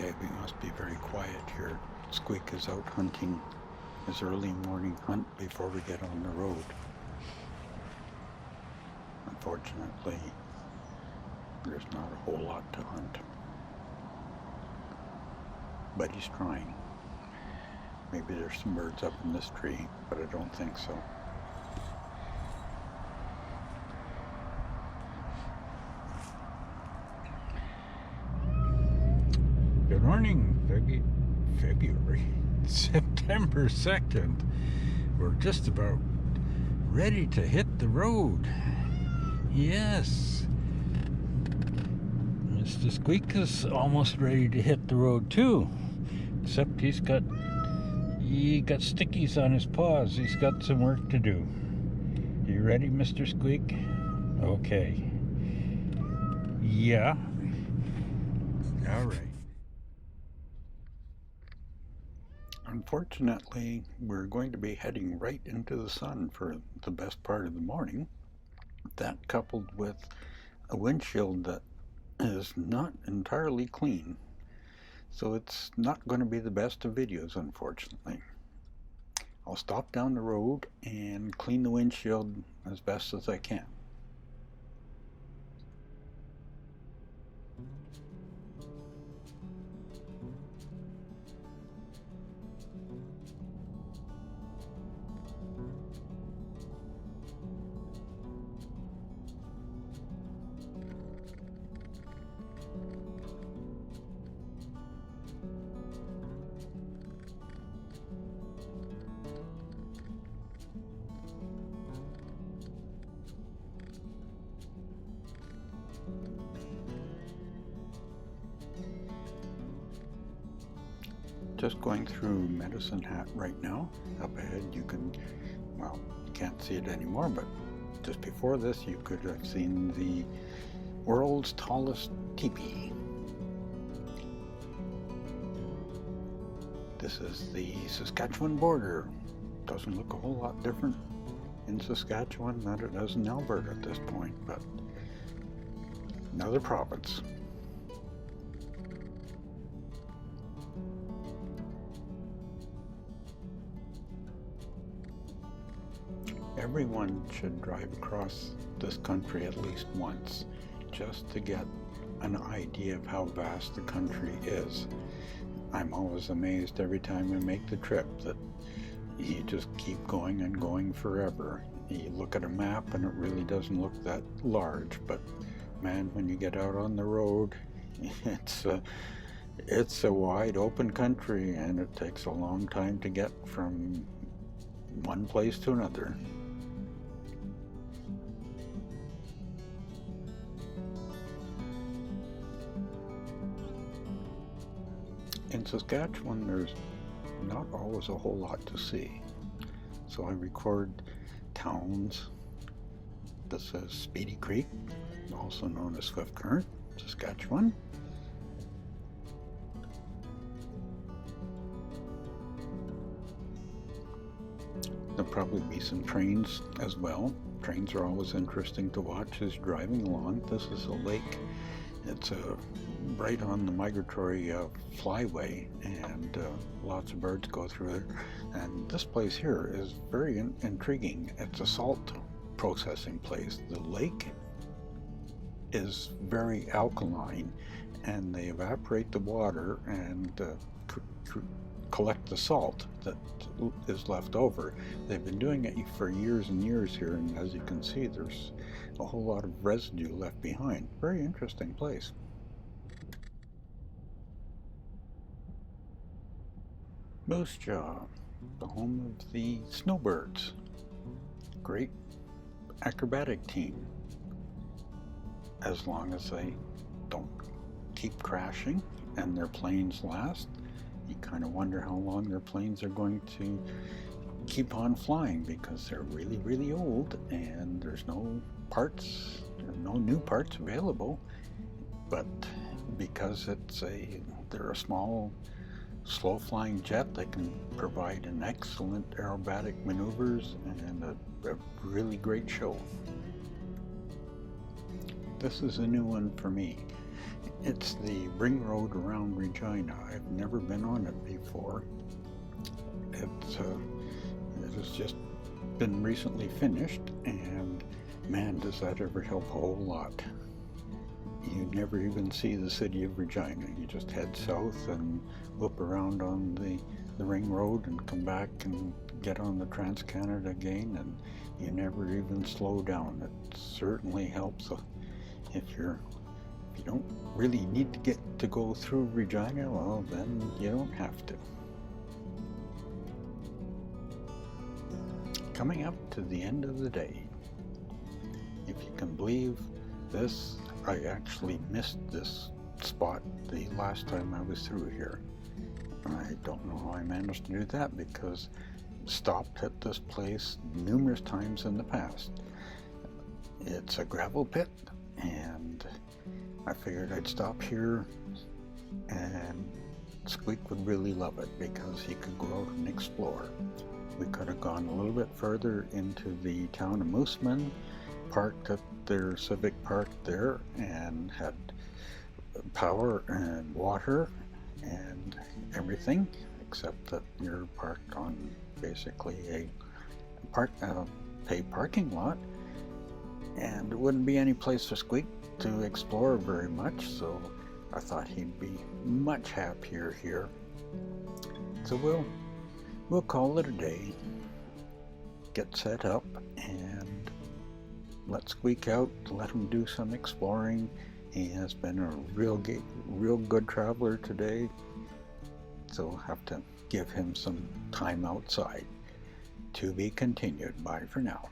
Okay, we must be very quiet here. Squeak is out hunting his early morning hunt before we get on the road. Unfortunately, there's not a whole lot to hunt. But he's trying. Maybe there's some birds up in this tree, but I don't think so. Good morning, February, September 2nd. We're just about ready to hit the road. Yes. Mr. Squeak is almost ready to hit the road too. Except he got stickies on his paws. He's got some work to do. You ready, Mr. Squeak? Okay. Yeah. All right. Unfortunately, we're going to be heading right into the sun for the best part of the morning. That coupled with a windshield that is not entirely clean. So it's not going to be the best of videos, unfortunately. I'll stop down the road and clean the windshield as best as I can. Just going through Medicine Hat right now. Up ahead you can't see it anymore, but just before this you could have seen the world's tallest teepee. This is the Saskatchewan border. Doesn't look a whole lot different in Saskatchewan than it does in Alberta at this point, but another province. Everyone should drive across this country at least once, just to get an idea of how vast the country is. I'm always amazed every time I make the trip that you just keep going and going forever. You look at a map and it really doesn't look that large, but man, when you get out on the road, it's a wide open country, and it takes a long time to get from one place to another. In Saskatchewan, there's not always a whole lot to see, so I record towns. This is Speedy Creek, also known as Swift Current, Saskatchewan. There'll probably be some trains as well. Trains are always interesting to watch as driving along. This is a lake. It's right on the migratory flyway, and lots of birds go through it. And this place here is very intriguing. It's a salt processing place. The lake is very alkaline, and they evaporate the water and collect the salt that is left over. They've been doing it for years and years here, and as you can see, there's a whole lot of residue left behind. Very interesting place. Moose Jaw, the home of the snowbirds. Great acrobatic team. As long as they don't keep crashing and their planes last. You kind of wonder how long their planes are going to keep on flying, because they're really, really old and there's no parts, no new parts available. But because they're a small, slow-flying jet, they can provide an excellent aerobatic maneuvers and a really great show. This is a new one for me. It's the ring road around Regina. I've never been on it before. It has just been recently finished, and man, does that ever help a whole lot. You never even see the city of Regina. You just head south and whoop around on the ring road and come back and get on the Trans-Canada again, and you never even slow down. It certainly helps if you don't really need to get to go through Regina, well, then you don't have to. Coming up to the end of the day. If you can believe this, I actually missed this spot the last time I was through here. I don't know how I managed to do that, because I stopped at this place numerous times in the past. It's a gravel pit, and I figured I'd stop here, and Squeak would really love it because he could go out and explore. We could have gone a little bit further into the town of Moosomin, parked at their civic park there, and had power and water and everything, except that you're parked on basically a paid parking lot, and there wouldn't be any place for Squeak to explore very much, so I thought he'd be much happier here. So we'll call it a day, get set up, and let Squeak out, let him do some exploring. He has been a real good traveler today, so we'll have to give him some time outside. To be continued. Bye for now.